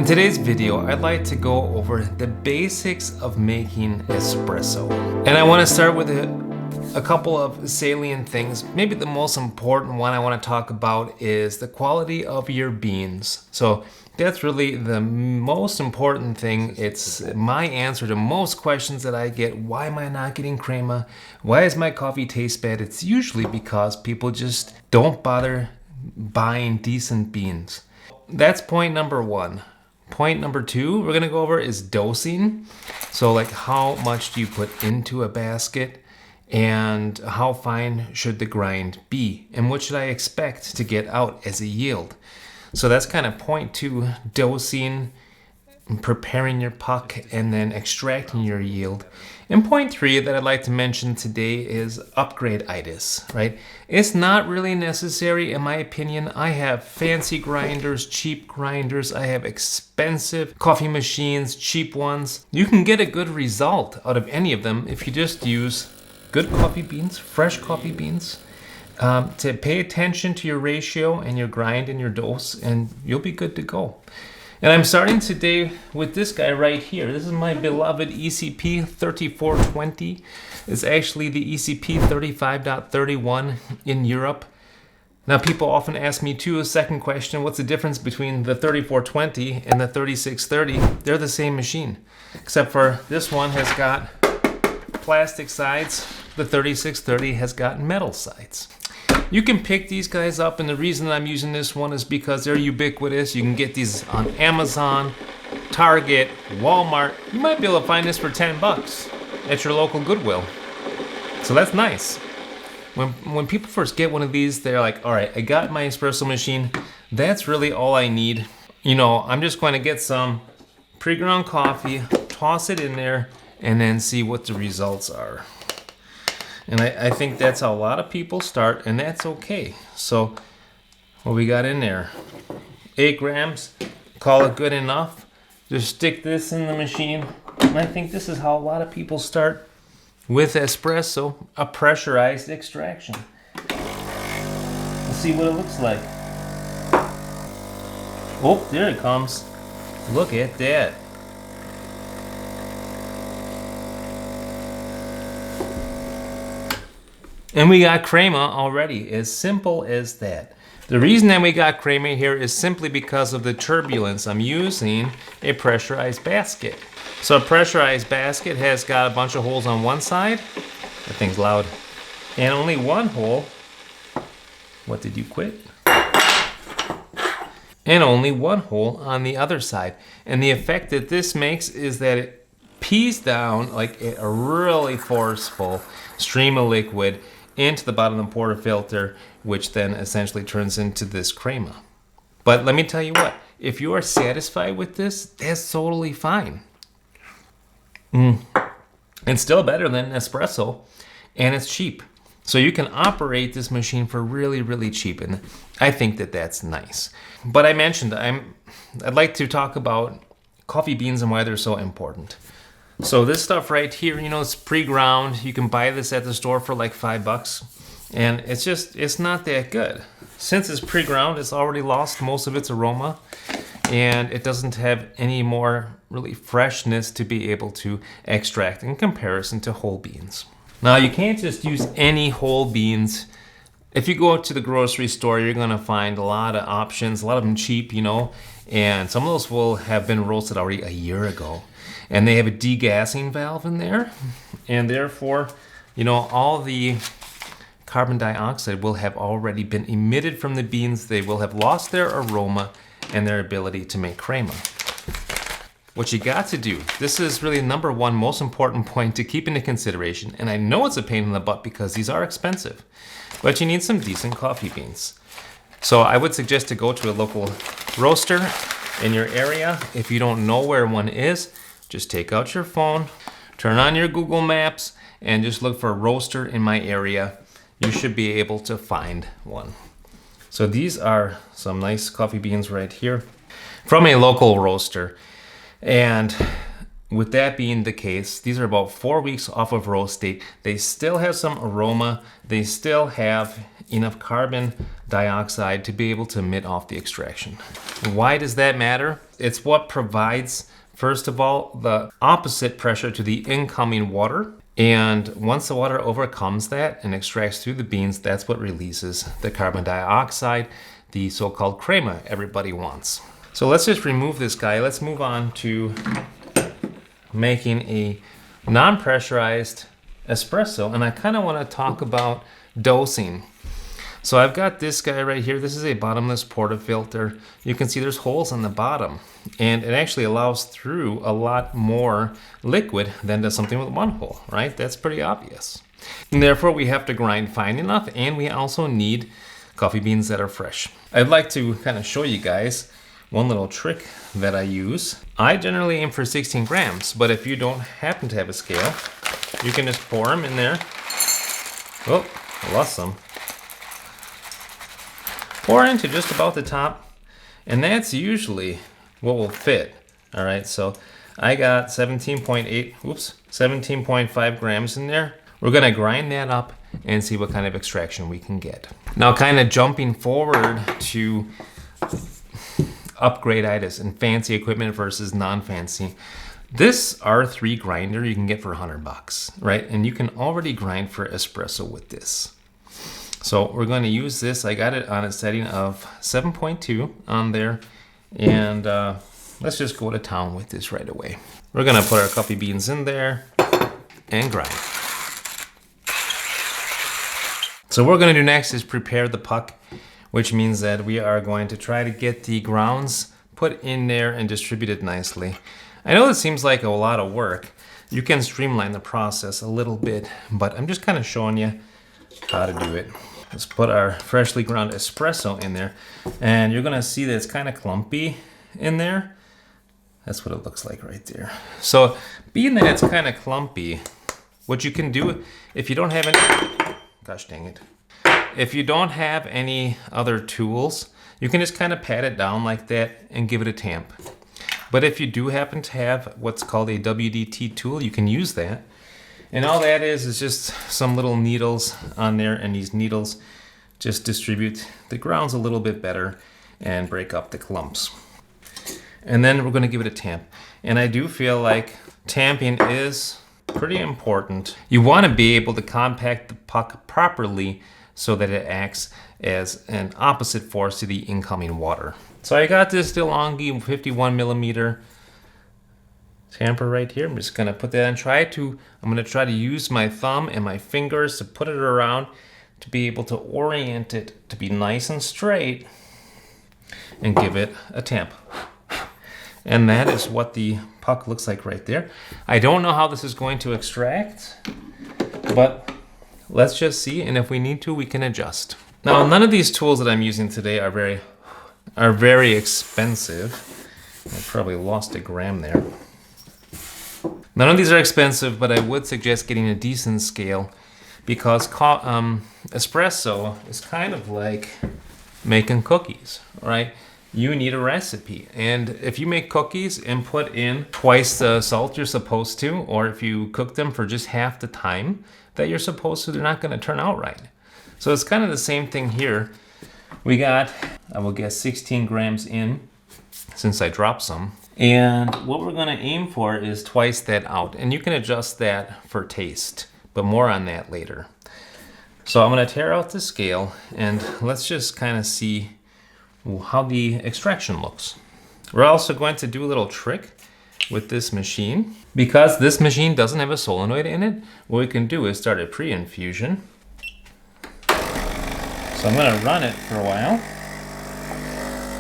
In today's video, I'd like to go over the basics of making espresso. And I want to start with a couple of salient things. Maybe the most important one I want to talk about is the quality of your beans. So that's really the most important thing. It's my answer to most questions that I get. Why am I not getting crema? Why does my coffee taste bad? It's usually because people just don't bother buying decent beans. That's point number one. Point number two we're gonna go over is dosing. So like how much do you put into a basket and how fine should the grind be? And what should I expect to get out as a yield? So that's kind of point two, dosing, preparing your puck, and then extracting your yield. And point three that I'd like to mention today is upgrade-itis, right? It's not really necessary in my opinion. I have fancy grinders, cheap grinders. I have expensive coffee machines, cheap ones. You can get a good result out of any of them if you just use good coffee beans, fresh coffee beans, to pay attention to your ratio and your grind and your dose, and you'll be good to go. And I'm starting today with this guy right here. This is my beloved ECP 3420. It's actually the ECP 35.31 in Europe. Now people often ask me too, a second question, what's the difference between the 3420 and the 3630? They're the same machine, except for this one has got plastic sides. The 3630 has got metal sides. You can pick these guys up, and the reason I'm using this one is because they're ubiquitous. You can get these on Amazon, Target, Walmart. You might be able to find this for 10 bucks at your local Goodwill. So that's nice. When people first get one of these, they're like, all right, I got my espresso machine. That's really all I need. You know, I'm just going to get some pre-ground coffee, toss it in there, and then see what the results are. And I think that's how a lot of people start, and that's okay. So what we got in there, 8 grams, call it good enough. Just stick this in the machine. And I think this is how a lot of people start with espresso, a pressurized extraction. Let's see what it looks like. Oh, there it comes. Look at that. And we got crema already, as simple as that. The reason that we got crema here is simply because of the turbulence. I'm using a pressurized basket. So a pressurized basket has got a bunch of holes on one side. That thing's loud. And only one hole. What, did you quit? And only one hole on the other side. And the effect that this makes is that it pees down like a really forceful stream of liquid into the bottom of the portafilter, which then essentially turns into this crema. But let me tell you what, if you are satisfied with this, that's totally fine. It's still better than espresso, and it's cheap. So you can operate this machine for really, really cheap, and I think that that's nice. But I mentioned I'd like to talk about coffee beans and why they're so important. So this stuff right here, you know, it's pre-ground. You can buy this at the store for like $5, and it's not that good. Since it's pre-ground, it's already lost most of its aroma, and it doesn't have any more really freshness to be able to extract in comparison to whole beans. Now you can't just use any whole beans. If you go to the grocery store, you're gonna find a lot of options, a lot of them cheap, you know, and some of those will have been roasted already a year ago. And they have a degassing valve in there, and therefore, you know, all the carbon dioxide will have already been emitted from the beans. They will have lost their aroma and their ability to make crema. What you got to do, this is really number one most important point to keep into consideration, and I know it's a pain in the butt because these are expensive, but you need some decent coffee beans. So I would suggest to go to a local roaster in your area. If you don't know where one is, just take out your phone, turn on your Google Maps, and just look for a roaster in my area. You should be able to find one. So these are some nice coffee beans right here from a local roaster. And with that being the case, these are about 4 weeks off of roast date. They still have some aroma. They still have enough carbon dioxide to be able to emit off the extraction. Why does that matter? It's what provides, first of all, the opposite pressure to the incoming water. And once the water overcomes that and extracts through the beans, that's what releases the carbon dioxide, the so-called crema everybody wants. So let's just remove this guy. Let's move on to making a non-pressurized espresso. And I kind of want to talk about dosing. So I've got this guy right here. This is a bottomless portafilter. You can see there's holes on the bottom, and it actually allows through a lot more liquid than does something with one hole, right? That's pretty obvious. And therefore we have to grind fine enough, and we also need coffee beans that are fresh. I'd like to kind of show you guys one little trick that I use. I generally aim for 16 grams, but if you don't happen to have a scale, you can just pour them in there. Oh, I lost some. Pour into just about the top, and that's usually what will fit. All right, so I got 17.5 grams in there. We're gonna grind that up and see what kind of extraction we can get. Now, kind of jumping forward to upgrade items and fancy equipment versus non-fancy. This R3 grinder you can get for $100, right? And you can already grind for espresso with this. So we're going to use this. I got it on a setting of 7.2 on there. And let's just go to town with this right away. We're going to put our coffee beans in there and grind. So what we're going to do next is prepare the puck, which means that we are going to try to get the grounds put in there and distributed nicely. I know it seems like a lot of work. You can streamline the process a little bit, but I'm just kind of showing you how to do it. Let's put our freshly ground espresso in there, and you're gonna see that it's kind of clumpy in there. That's what it looks like right there. So being that it's kind of clumpy, what you can do if you don't have any, gosh dang it. If you don't have any other tools, you can just kind of pat it down like that and give it a tamp. But if you do happen to have what's called a WDT tool, you can use that. And all that is just some little needles on there, and these needles just distribute the grounds a little bit better and break up the clumps. And then we're going to give it a tamp. And I do feel like tamping is pretty important. You want to be able to compact the puck properly so that it acts as an opposite force to the incoming water. So I got this Delonghi 51 millimeter tamper right here. I'm just gonna put that and I'm gonna try to use my thumb and my fingers to put it around to be able to orient it to be nice and straight and give it a tamp. And that is what the puck looks like right there. I don't know how this is going to extract, but let's just see, and if we need to, we can adjust. Now, none of these tools that I'm using today are very expensive. I probably lost a gram there. None of these are expensive, but I would suggest getting a decent scale because espresso is kind of like making cookies, right? You need a recipe. And if you make cookies and put in twice the salt you're supposed to, or if you cook them for just half the time that you're supposed to, they're not gonna turn out right. So it's kind of the same thing here. We got, I will guess, 16 grams in, since I dropped some. And what we're gonna aim for is twice that out. And you can adjust that for taste, but more on that later. So I'm gonna tear out the scale and let's just kind of see how the extraction looks. We're also going to do a little trick with this machine. Because this machine doesn't have a solenoid in it, what we can do is start a pre-infusion. So I'm gonna run it for a while,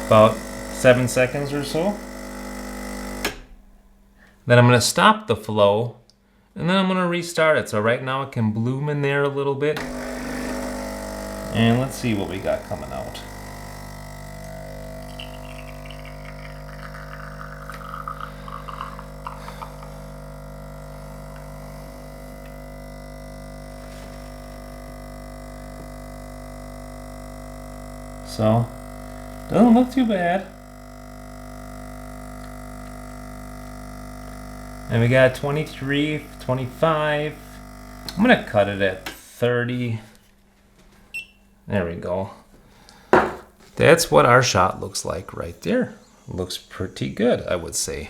about 7 seconds or so. Then I'm gonna stop the flow, and then I'm gonna restart it. So right now it can bloom in there a little bit. And let's see what we got coming out. So, doesn't look too bad. And we got 23, 25. I'm gonna cut it at 30. There we go. That's what our shot looks like right there. Looks pretty good, I would say.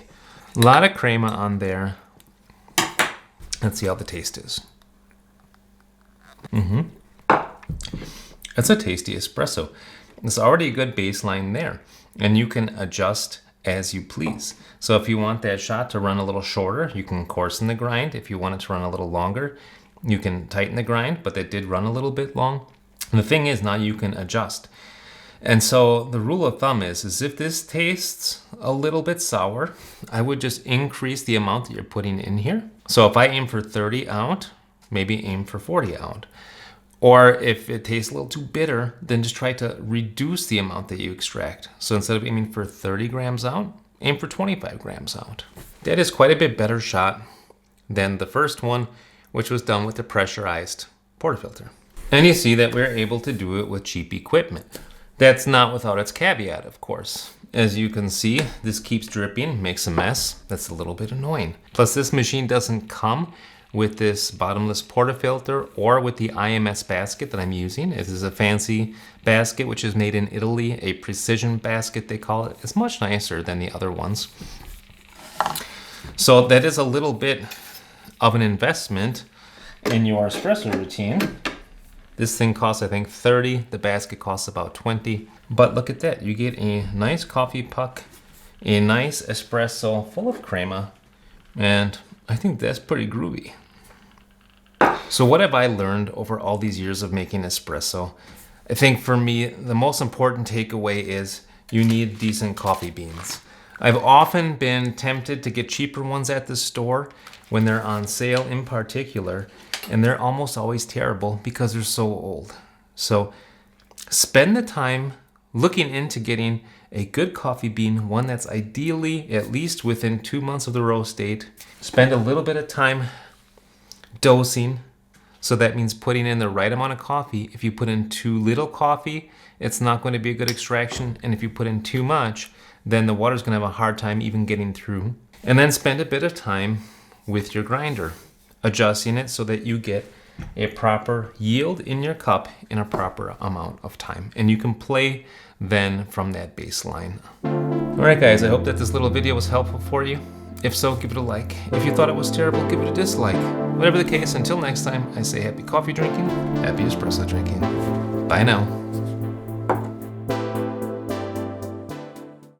A lot of crema on there. Let's see how the taste is. That's a tasty espresso. It's already a good baseline there, and you can adjust as you please. So if you want that shot to run a little shorter, you can coarsen the grind. If you want it to run a little longer, you can tighten the grind, but that did run a little bit long. And the thing is, now you can adjust. And so the rule of thumb is if this tastes a little bit sour, I would just increase the amount that you're putting in here. So if I aim for 30 out, maybe aim for 40 out. Or if it tastes a little too bitter, then just try to reduce the amount that you extract. So instead of aiming for 30 grams out, aim for 25 grams out. That is quite a bit better shot than the first one, which was done with the pressurized portafilter. And you see that we're able to do it with cheap equipment. That's not without its caveat, of course. As you can see, this keeps dripping, makes a mess. That's a little bit annoying. Plus, this machine doesn't come with this bottomless portafilter or with the IMS basket that I'm using. This is a fancy basket which is made in Italy, a precision basket they call it. It's much nicer than the other ones. So that is a little bit of an investment in your espresso routine. This thing costs, I think, 30. The basket costs about 20. But look at that, you get a nice coffee puck, a nice espresso full of crema, and I think that's pretty groovy. So what have I learned over all these years of making espresso? I think for me, the most important takeaway is you need decent coffee beans. I've often been tempted to get cheaper ones at the store when they're on sale in particular, and they're almost always terrible because they're so old. So spend the time looking into getting a good coffee bean, one that's ideally at least within 2 months of the roast date. Spend a little bit of time dosing. So that means putting in the right amount of coffee. If you put in too little coffee, it's not going to be a good extraction. And if you put in too much, then the water's going to have a hard time even getting through. And then spend a bit of time with your grinder, adjusting it so that you get a proper yield in your cup in a proper amount of time. And you can play then from that baseline. All right, guys, I hope that this little video was helpful for you. If so, give it a like. If you thought it was terrible, give it a dislike. Whatever the case, until next time, I say happy coffee drinking, happy espresso drinking. Bye now.